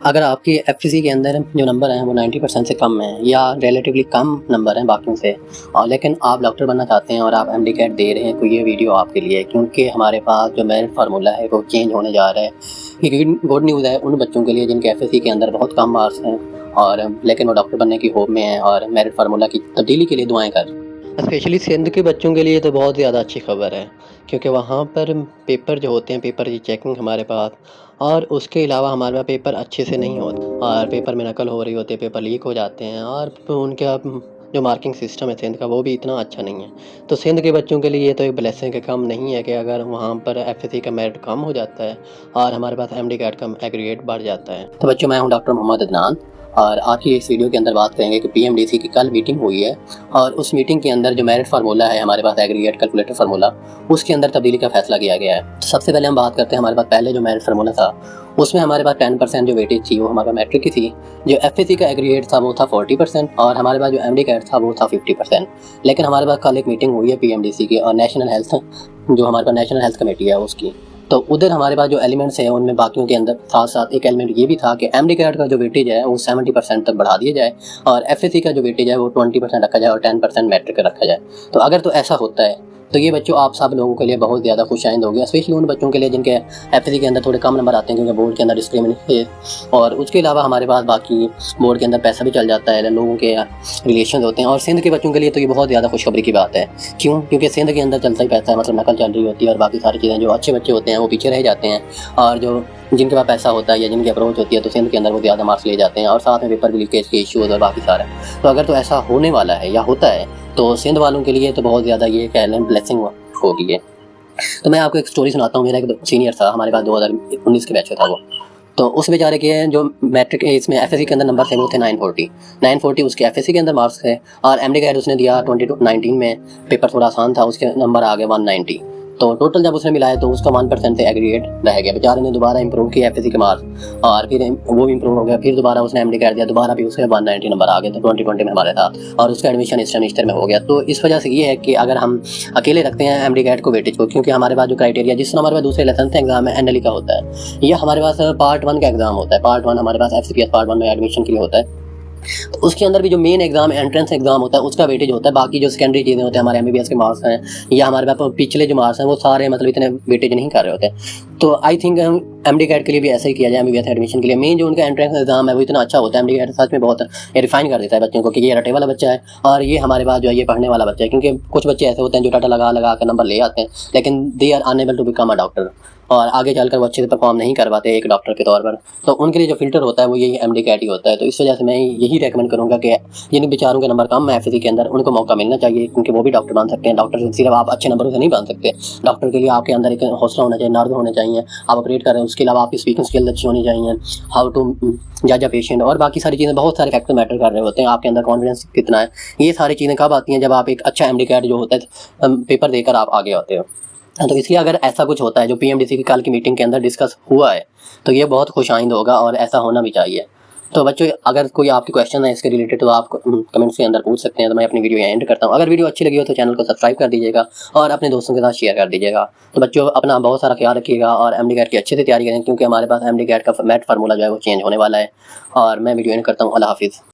अगर आपकी एफसीसी के अंदर जो नंबर हैं वो 90% से कम हैं या रिलेटिवली कम नंबर हैं बाकियों से, और लेकिन आप डॉक्टर बनना चाहते हैं और आप एमडी कैट दे रहे हैं, तो ये वीडियो आपके लिए है। क्योंकि हमारे पास जो मेरिट फार्मूला है वो चेंज होने जा रहा है। ये गुड न्यूज़ है उन बच्चों के लिए जिनके एफसीसी के अंदर बहुत कम मार्क्स हैं और लेकिन वो डॉक्टर बनने की होप में हैं और मेरिट फार्मूला की तब्दीली के लिए दुआएँ कर। स्पेशली सिंध के बच्चों के लिए तो बहुत ज़्यादा अच्छी खबर है, क्योंकि वहाँ पर पेपर जो होते हैं, पेपर की चेकिंग हमारे पास, और उसके अलावा हमारे पास पेपर अच्छे से नहीं होते और पेपर में नकल हो रही होती है, पेपर लीक हो जाते हैं और उनका जो मार्किंग सिस्टम है सिंध का वो भी इतना अच्छा नहीं है। तो सिंध के बच्चों के लिए ये तो एक ब्लेसिंग है, कम नहीं है कि अगर वहाँ पर एफएससी का मेरिट कम हो जाता है और हमारे पास एमडी कैट का एग्रीगेट बढ़ जाता है। तो बच्चों, मैं हूँ डॉक्टर मोहम्मद अदनान और आज की इस वीडियो के अंदर बात करेंगे कि पीएमडीसी की कल मीटिंग हुई है और उस मीटिंग के अंदर जो मेरिट फार्मूला है हमारे पास एग्रीगेट कैलकुलेटर फार्मूला, उसके अंदर तब्दीली का फैसला किया गया है। तो सबसे पहले हम बात करते हैं, हमारे पास पहले जो मेरिट फार्मूला था उसमें हमारे पास 10% जो वेटेज थी वो हमारा मैट्रिक की थी। जो एफएससी का एग्रीगेट था वो था 40% और हमारे पास जो एमडी कैट था वो था 50%। लेकिन हमारे पास कल एक मीटिंग हुई है पीएमडीसी की और नेशनल हेल्थ, जो हमारे पास नेशनल हेल्थ कमेटी है उसकी, तो उधर हमारे पास जो एलिमेंट्स हैं उनमें बाकियों के अंदर साथ साथ एक एलिमेंट ये भी था कि एमडी कैट का जो वेटेज है वो 70% तक बढ़ा दिया जाए और एफएससी का जो वेटेज है वो 20% रखा जाए और 10% मैट्रिक का रखा जाए। तो अगर तो ऐसा होता है तो ये बच्चों आप सब लोगों के लिए बहुत ज़्यादा खुशाइंद हो गया, स्पेशली उन बच्चों के लिए जिनके एफएससी के अंदर थोड़े कम नंबर आते हैं क्योंकि बोर्ड के अंदर डिस्क्रिमिनेशन है। और उसके अलावा हमारे पास बाकी बोर्ड के अंदर पैसा भी चल जाता है, लोगों के रिलेशन होते हैं। और सिंध के बच्चों के लिए तो ये बहुत ज़्यादा खुशखबरी की बात है। क्यों? क्योंकि सिंध के अंदर चलता ही पैसा है, मतलब नकल चल रही होती है और बाकी सारी चीज़ें, जो अच्छे बच्चे होते हैं वो पीछे रह जाते हैं और जो जिनके पास पैसा होता है या जिनकी अप्रोच होती है तो सिंध के अंदर वो ज़्यादा मार्क्स ले जाते हैं और साथ में पेपर लीकेज के इश्यूज़ और बाकी सारा। तो अगर तो ऐसा होने वाला है या होता है तो सिंध वालों के लिए तो बहुत ज़्यादा ये कह लें ब्लेसिंग होगी है। तो मैं आपको एक स्टोरी सुनाता हूँ। मेरा एक सीनियर था, हमारे पास 2019 के बैच था वो। तो उस बेचारे के जो मैट्रिक इसमें एफएससी के अंदर नंबर थे वो थे 940 उसके एफएससी के अंदर मार्क्स थे और एमडी कैट उसने दिया 2019 में। पेपर थोड़ा आसान था, उसके नंबर आ गए 190। तो टोटल जब उसने मिलाया तो उसका 1% से एग्रीगेट रह गया। बेचारे ने दोबारा इंप्रूव किया एफएससी के मार्क्स और फिर वो भी इंप्रूव हो गया, फिर दोबारा उसने एमडी कैट दिया, दोबारा भी उसके 190 नंबर आ गए थे 2020 में हमारे साथ और उसका एडमिशन इस सेमेस्टर में हो गया। तो इस वजह से ये है कि अगर हम अकेले रखते हैं एमडी कैट को वेटेज को, क्योंकि हमारे पास जो क्राइटेरिया जिस हमारे पास दूसरे लेसन एग्जाम है एनएलई का होता है, यह हमारे पास पार्ट 1 का एग्जाम होता है। पार्ट 1 हमारे पास एफसीपीएस पार्ट 1 में एडमिशन के लिए होता है। तो उसके अंदर भी जो मेन एग्जाम एंट्रेंस एग्जाम होता है उसका वेटेज होता है। बाकी जो सेकेंडरी चीज़ें होते हैं, हमारे एमबीबीएस के मार्क्स हैं या हमारे पास पिछले जो मार्क्स हैं वो सारे मतलब इतने वेटेज नहीं कर रहे होते। तो आई थिंक एमडी कैट के लिए भी ऐसा ही किया जाए। एमबीबीएस एडमिशन के लिए मेन जो उनका एंट्रेंस एग्जाम है वो इतना अच्छा होता है। एमडी कैट सच में बहुत रिफाइन कर देता है बच्चों को कि ये रटे वाला बच्चा है और ये हमारे पास जो है ये पढ़ने वाला बच्चा है। क्योंकि कुछ बच्चे ऐसे होते हैं जो टाटा लगा लगा कर नंबर ले आते हैं लेकिन they are unable to become a doctor और आगे चलकर वो अच्छे से परफॉर्म नहीं कर पाते एक डॉक्टर के तौर पर। तो उनके लिए जो फिल्टर होता है वो यही एमडी कैट ही होता है। तो इस वजह से मैं यही रेकमेंड करूँगा कि जिन बेचारों के नंबर कम है एफएससी के अंदर उनको मौका मिलना चाहिए, क्योंकि वो भी डॉक्टर बन सकते हैं। डॉक्टर सिर्फ आप अच्छे नंबरों से नहीं बन सकते, डॉक्टर के लिए आपके अंदर एक हौसला होना चाहिए, नर्व होने चाहिए, आप ऑपरेट कर रहे हैं। उसके अलावा आपकी स्पीकिंग स्किल अच्छी होनी चाहिए, हाउ टू जज अ पेशेंट और बाकी सारी चीज़ें, बहुत सारे फैक्टर मैटर कर रहे होते हैं। आपके अंदर कॉन्फिडेंस कितना है, ये सारी चीज़ें कब आती हैं? जब आप एक अच्छा एमडी कैट जो होता है पेपर देकर आप आगे आते हो। तो इसलिए अगर ऐसा कुछ होता है जो पीएमडीसी की कल की मीटिंग के अंदर डिस्कस हुआ है तो ये बहुत खुशाइंद होगा और ऐसा होना भी चाहिए। तो बच्चों, अगर कोई आपके क्वेश्चन है इसके रिलेटेड तो आप कमेंट्स के अंदर पूछ सकते हैं। तो मैं अपनी वीडियो यहाँ एंड करता हूँ। अगर वीडियो अच्छी लगी हो तो चैनल को सब्सक्राइब कर दीजिएगा और अपने दोस्तों के साथ शेयर कर दीजिएगा। तो बच्चों, अपना बहुत सारा ख्याल रखिएगा और एमडी कैट की अच्छे से तैयारी करें, क्योंकि हमारे पास एमडी कैट का मैथ फार्मूला जो है वो चेंज होने वाला है। और मैं वीडियो एंड करता हूँ। अल्लाह हाफिज़।